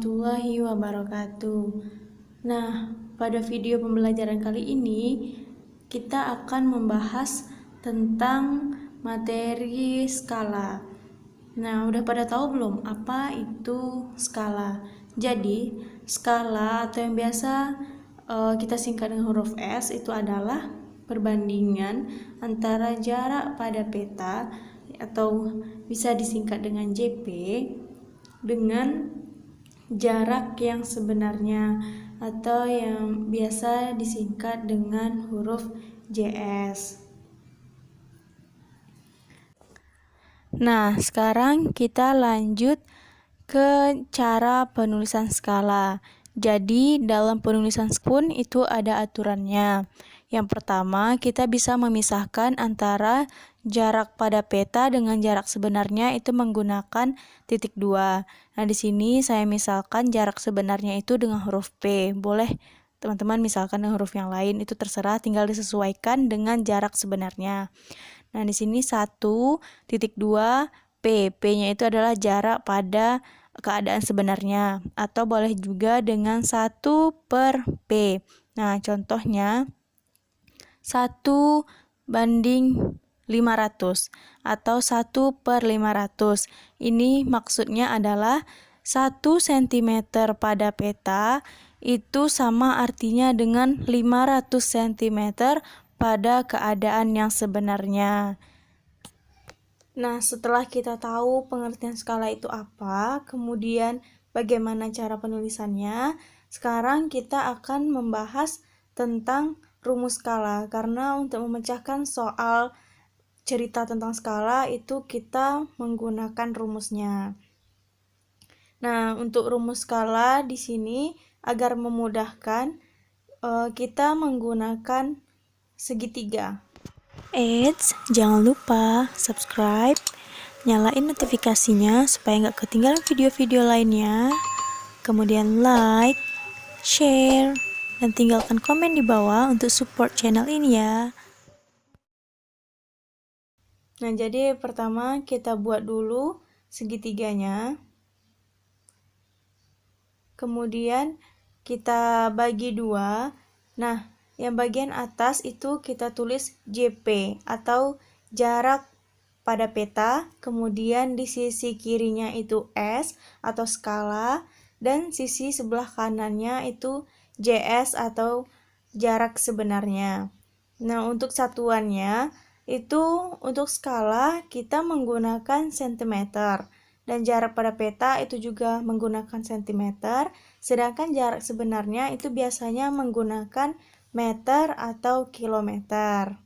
warahmatullahi wabarakatuh. Nah, pada video pembelajaran kali ini kita akan membahas tentang materi skala. Nah, udah pada tahu belum apa itu skala? Jadi, skala atau yang biasa kita singkat dengan huruf S itu adalah perbandingan antara jarak pada peta atau bisa disingkat dengan JP dengan jarak yang sebenarnya atau yang biasa disingkat dengan huruf JS. Nah, sekarang kita lanjut ke cara penulisan skala. Jadi, dalam penulisan pun itu ada aturannya. Yang pertama, kita bisa memisahkan antara jarak pada peta dengan jarak sebenarnya itu menggunakan titik 2. Nah, di sini saya misalkan jarak sebenarnya itu dengan huruf P. Boleh teman-teman misalkan dengan huruf yang lain, itu terserah, tinggal disesuaikan dengan jarak sebenarnya. Nah, di sini 1.2 P. P-nya itu adalah jarak pada keadaan sebenarnya, atau boleh juga dengan 1/P. Nah, contohnya 1/500 atau 1/500. Ini maksudnya adalah 1 cm pada peta itu sama artinya dengan 500 cm pada keadaan yang sebenarnya. Nah, setelah kita tahu pengertian skala itu apa, kemudian bagaimana cara penulisannya, sekarang kita akan membahas tentang rumus skala, karena untuk memecahkan soal cerita tentang skala itu kita menggunakan rumusnya. Nah, untuk rumus skala di sini agar memudahkan kita menggunakan segitiga. Eits, jangan lupa subscribe, nyalain notifikasinya supaya nggak ketinggalan video-video lainnya. Kemudian like, share, dan tinggalkan komen di bawah untuk support channel ini ya. Nah, jadi pertama kita buat dulu segitiganya. Kemudian kita bagi 2. Nah, yang bagian atas itu kita tulis JP atau jarak pada peta, kemudian di sisi kirinya itu S atau skala, dan sisi sebelah kanannya itu JS atau jarak sebenarnya. Nah, untuk satuannya itu untuk skala kita menggunakan cm, dan jarak pada peta itu juga menggunakan cm, sedangkan jarak sebenarnya itu biasanya menggunakan meter atau kilometer.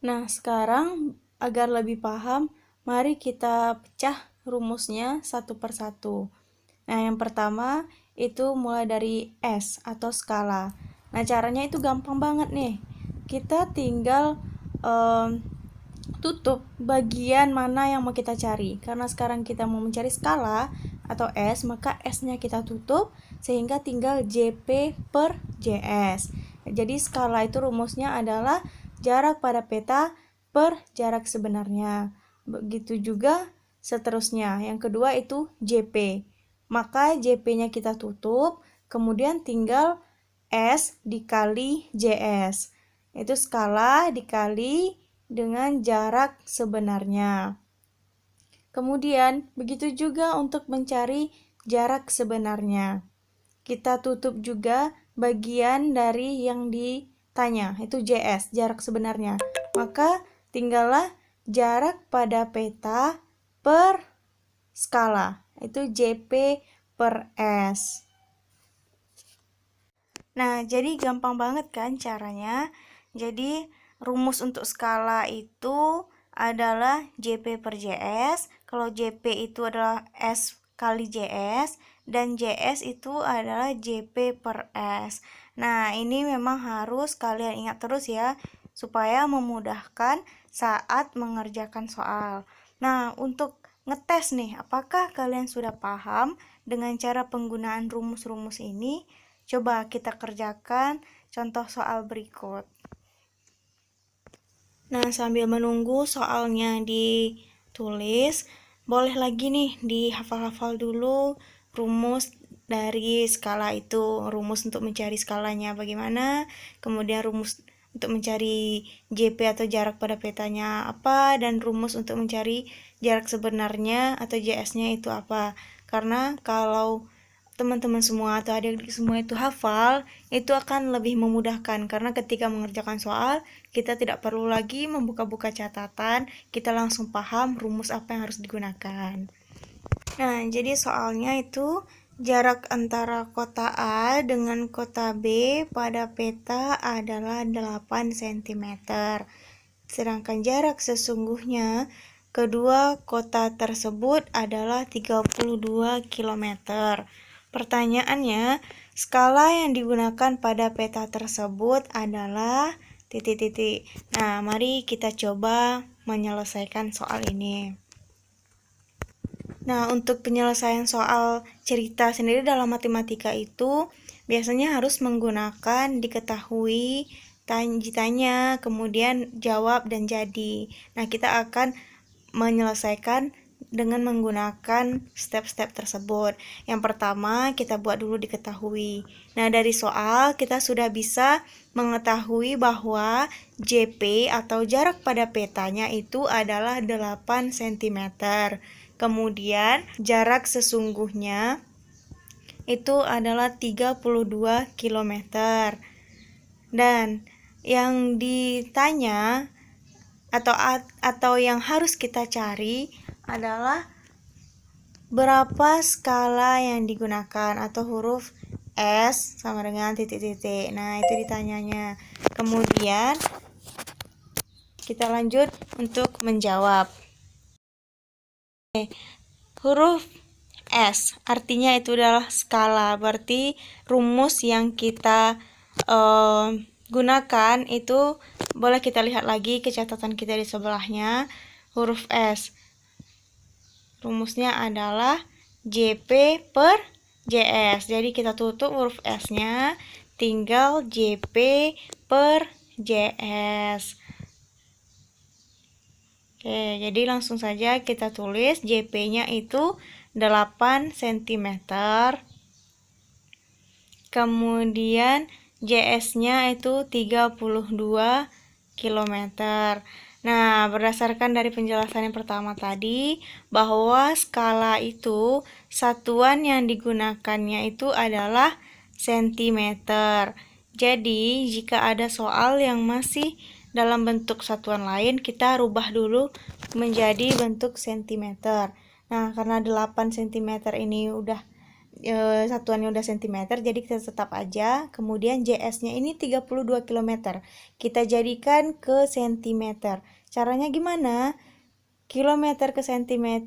Nah, sekarang agar lebih paham, mari kita pecah rumusnya satu persatu. Nah, yang pertama itu mulai dari S atau skala. Nah, caranya itu gampang banget nih. Kita tinggal tutup bagian mana yang mau kita cari. Karena sekarang kita mau mencari skala atau S, maka S-nya kita tutup sehingga tinggal JP per JS. Jadi skala itu rumusnya adalah jarak pada peta per jarak sebenarnya. Begitu juga seterusnya. Yang kedua itu JP. Maka JP-nya kita tutup, kemudian tinggal S dikali JS. Itu skala dikali dengan jarak sebenarnya. Kemudian, begitu juga untuk mencari jarak sebenarnya. Kita tutup juga bagian dari yang ditanya, itu JS, jarak sebenarnya. Maka, tinggallah jarak pada peta per skala, itu JP per S. Nah, jadi gampang banget kan caranya. Jadi, rumus untuk skala itu adalah JP per JS. Kalau JP itu adalah S kali JS, dan JS itu adalah JP per S. Nah, ini memang harus kalian ingat terus ya, supaya memudahkan saat mengerjakan soal. Nah, untuk ngetes nih, apakah kalian sudah paham dengan cara penggunaan rumus-rumus ini? Coba kita kerjakan contoh soal berikut. Nah, sambil menunggu soalnya ditulis, boleh lagi nih dihafal-hafal dulu rumus dari skala itu, rumus untuk mencari skalanya bagaimana, kemudian rumus untuk mencari JP atau jarak pada petanya apa, dan rumus untuk mencari jarak sebenarnya atau JS-nya itu apa. Karena kalau teman-teman semua atau adik-adik semua itu hafal, itu akan lebih memudahkan, karena ketika mengerjakan soal, kita tidak perlu lagi membuka-buka catatan, kita langsung paham rumus apa yang harus digunakan. Nah, jadi soalnya itu jarak antara kota A dengan kota B pada peta adalah 8 cm. Sedangkan jarak sesungguhnya kedua kota tersebut adalah 32 km. Pertanyaannya, skala yang digunakan pada peta tersebut adalah titik-titik. Nah, mari kita coba menyelesaikan soal ini. Nah, untuk penyelesaian soal cerita sendiri dalam matematika itu biasanya harus menggunakan diketahui, ditanya, kemudian jawab dan jadi. Nah, kita akan menyelesaikan dengan menggunakan step-step tersebut. Yang pertama, kita buat dulu diketahui. Nah, dari soal kita sudah bisa mengetahui bahwa JP atau jarak pada petanya itu adalah 8 cm. Kemudian jarak sesungguhnya itu adalah 32 km. Dan yang ditanya atau yang harus kita cari adalah berapa skala yang digunakan atau huruf S sama dengan titik-titik. Nah, itu ditanyanya. Kemudian kita lanjut untuk menjawab. Huruf S artinya itu adalah skala, berarti rumus yang kita gunakan itu boleh kita lihat lagi ke catatan kita di sebelahnya. Huruf S rumusnya adalah JP per JS, jadi kita tutup huruf S nya, tinggal JP per JS. Oke, jadi langsung saja kita tulis JP-nya itu 8 cm. Kemudian JS-nya itu 32 km. Nah, berdasarkan dari penjelasan yang pertama tadi, bahwa skala itu satuan yang digunakannya itu adalah cm. Jadi, jika ada soal yang masih dalam bentuk satuan lain, kita rubah dulu menjadi bentuk cm. Nah, karena 8 cm ini udah satuannya udah cm, jadi kita tetap aja. Kemudian JS-nya ini 32 km. Kita jadikan ke cm. Caranya gimana? Kilometer ke cm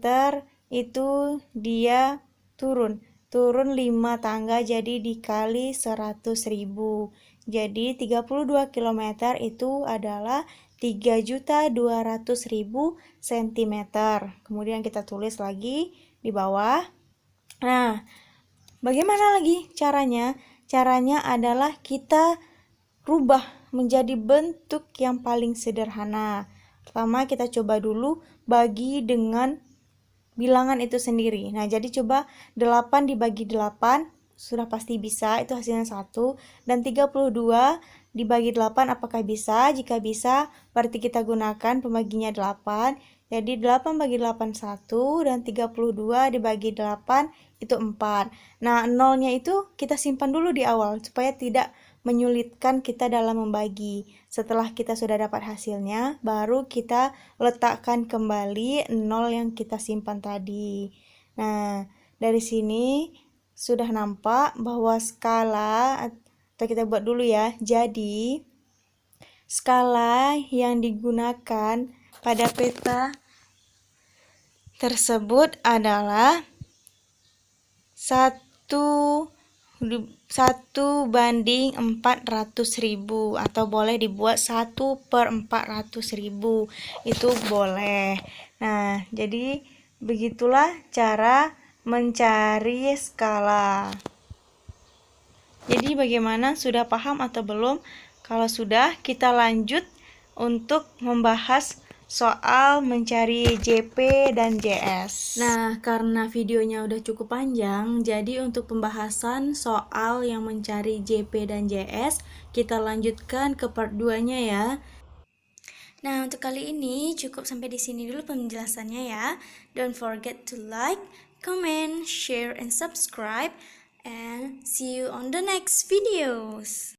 itu dia turun 5 tangga, jadi dikali 100.000. Jadi 32 km itu adalah 3.200.000 cm. Kemudian kita tulis lagi di bawah. Nah, bagaimana lagi caranya? Caranya adalah kita rubah menjadi bentuk yang paling sederhana. Pertama, kita coba dulu bagi dengan bilangan itu sendiri. Nah, jadi coba 8 dibagi 8, sudah pasti bisa, itu hasilnya 1. Dan 32 dibagi 8 apakah bisa? Jika bisa, berarti kita gunakan pembaginya 8. Jadi 8 bagi 8 1, dan 32 dibagi 8 itu 4. Nah, nolnya itu kita simpan dulu di awal supaya tidak menyulitkan kita dalam membagi. Setelah kita sudah dapat hasilnya, baru kita letakkan kembali 0 yang kita simpan tadi. Nah, dari sini sudah nampak bahwa skala, atau kita buat dulu ya. Jadi, skala yang digunakan pada peta tersebut adalah 1 banding 400.000, atau boleh dibuat 1/400.000, itu boleh. Nah, jadi begitulah cara mencari skala. Jadi bagaimana, sudah paham atau belum? Kalau sudah, kita lanjut untuk membahas soal mencari JP dan JS. Nah, karena videonya udah cukup panjang, jadi untuk pembahasan soal yang mencari JP dan JS, kita lanjutkan ke part 2-nya ya. Nah, untuk kali ini cukup sampai di sini dulu penjelasannya ya. Don't forget to like, comment, share, and subscribe. And see you on the next videos.